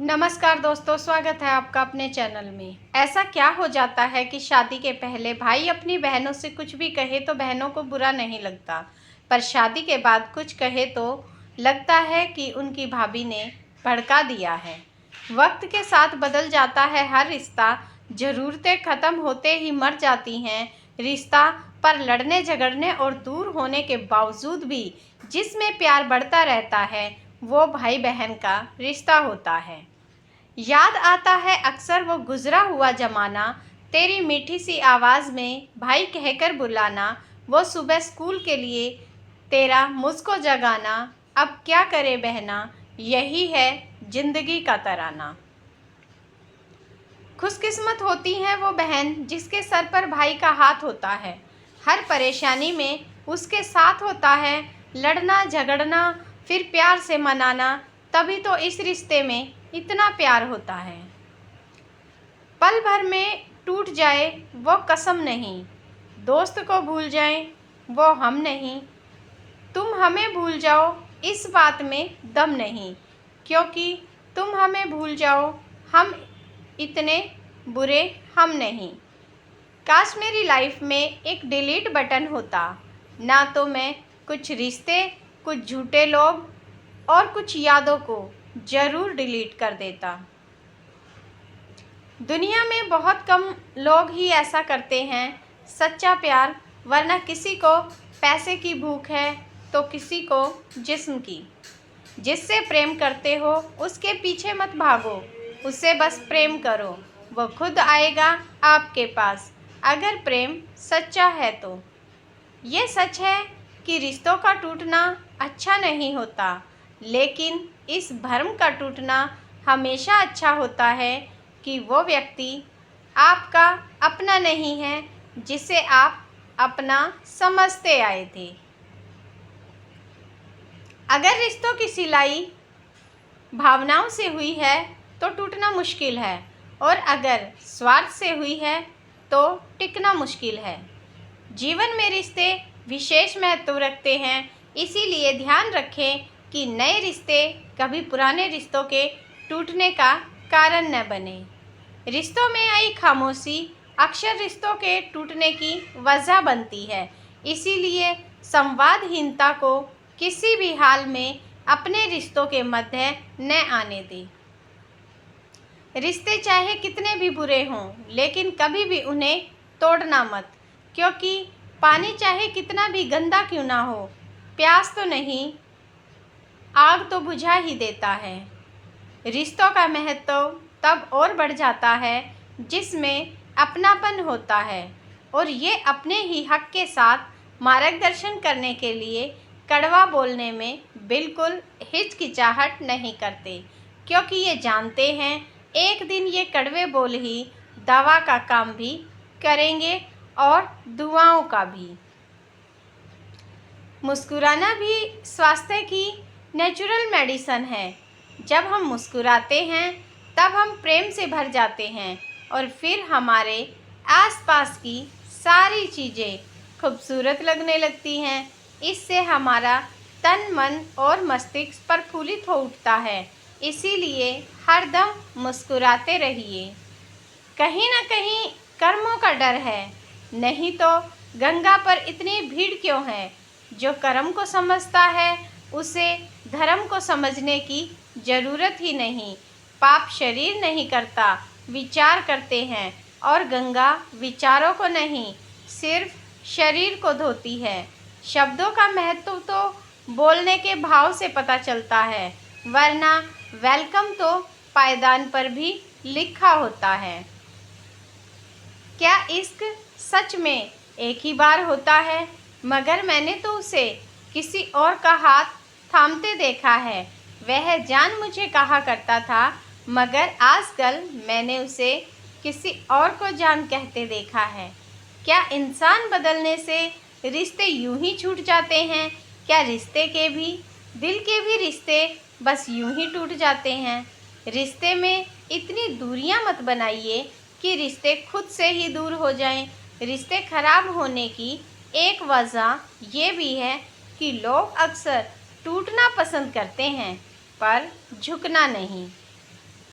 नमस्कार दोस्तों, स्वागत है आपका अपने चैनल में। ऐसा क्या हो जाता है कि शादी के पहले भाई अपनी बहनों से कुछ भी कहे तो बहनों को बुरा नहीं लगता, पर शादी के बाद कुछ कहे तो लगता है कि उनकी भाभी ने भड़का दिया है। वक्त के साथ बदल जाता है हर रिश्ता, ज़रूरतें ख़त्म होते ही मर जाती हैं रिश्ता, पर लड़ने झगड़ने और दूर होने के बावजूद भी जिसमें प्यार बढ़ता रहता है वो भाई बहन का रिश्ता होता है। याद आता है अक्सर वो गुजरा हुआ ज़माना, तेरी मीठी सी आवाज़ में भाई कहकर बुलाना, वो सुबह स्कूल के लिए तेरा मुझको जगाना। अब क्या करे बहना, यही है ज़िंदगी का तराना। खुशकिस्मत होती है वो बहन जिसके सर पर भाई का हाथ होता है, हर परेशानी में उसके साथ होता है। लड़ना झगड़ना फिर प्यार से मनाना, तभी तो इस रिश्ते में इतना प्यार होता है। पल भर में टूट जाए वो कसम नहीं, दोस्त को भूल जाए वो हम नहीं। तुम हमें भूल जाओ इस बात में दम नहीं, क्योंकि तुम हमें भूल जाओ हम इतने बुरे हम नहीं। काश मेरी लाइफ में एक डिलीट बटन होता, ना तो मैं कुछ रिश्ते, कुछ झूठे लोग और कुछ यादों को ज़रूर डिलीट कर देता। दुनिया में बहुत कम लोग ही ऐसा करते हैं, सच्चा प्यार, वरना किसी को पैसे की भूख है तो किसी को जिस्म की। जिससे प्रेम करते हो उसके पीछे मत भागो, उससे बस प्रेम करो, वो खुद आएगा आपके पास, अगर प्रेम सच्चा है तो। ये सच है कि रिश्तों का टूटना अच्छा नहीं होता, लेकिन इस भ्रम का टूटना हमेशा अच्छा होता है कि वो व्यक्ति आपका अपना नहीं है जिसे आप अपना समझते आए थे। अगर रिश्तों की सिलाई भावनाओं से हुई है तो टूटना मुश्किल है, और अगर स्वार्थ से हुई है तो टिकना मुश्किल है। जीवन में रिश्ते विशेष महत्व रखते हैं, इसीलिए ध्यान रखें कि नए रिश्ते कभी पुराने रिश्तों के टूटने का कारण न बने। रिश्तों में आई खामोशी अक्सर रिश्तों के टूटने की वजह बनती है, इसीलिए संवादहीनता को किसी भी हाल में अपने रिश्तों के मध्य न आने दें। रिश्ते चाहे कितने भी बुरे हों, लेकिन कभी भी उन्हें तोड़ना मत, क्योंकि पानी चाहे कितना भी गंदा क्यों ना हो, प्यास तो नहीं, आग तो बुझा ही देता है। रिश्तों का महत्व तब और बढ़ जाता है जिसमें अपनापन होता है, और ये अपने ही हक के साथ मार्गदर्शन करने के लिए कड़वा बोलने में बिल्कुल हिचकिचाहट नहीं करते, क्योंकि ये जानते हैं एक दिन ये कड़वे बोल ही दवा का काम भी करेंगे और दुआओं का भी। मुस्कुराना भी स्वास्थ्य की नेचुरल मेडिसिन है। जब हम मुस्कुराते हैं तब हम प्रेम से भर जाते हैं, और फिर हमारे आसपास की सारी चीज़ें खूबसूरत लगने लगती हैं। इससे हमारा तन मन और मस्तिष्क प्रफुल्लित हो उठता है, इसीलिए हरदम मुस्कुराते रहिए। कहीं ना कहीं कर्मों का डर है, नहीं तो गंगा पर इतनी भीड़ क्यों है। जो कर्म को समझता है उसे धर्म को समझने की ज़रूरत ही नहीं। पाप शरीर नहीं करता, विचार करते हैं, और गंगा विचारों को नहीं, सिर्फ शरीर को धोती है। शब्दों का महत्व तो बोलने के भाव से पता चलता है, वरना वेलकम तो पायदान पर भी लिखा होता है। क्या इश्क सच में एक ही बार होता है, मगर मैंने तो उसे किसी और का हाथ थामते देखा है। वह जान मुझे कहा करता था, मगर आजकल मैंने उसे किसी और को जान कहते देखा है। क्या इंसान बदलने से रिश्ते यूं ही छूट जाते हैं? क्या रिश्ते के भी, दिल के भी रिश्ते बस यूं ही टूट जाते हैं? रिश्ते में इतनी दूरियां मत बनाइए कि रिश्ते खुद से ही दूर हो जाएं। रिश्ते खराब होने की एक वजह ये भी है कि लोग अक्सर टूटना पसंद करते हैं, पर झुकना नहीं।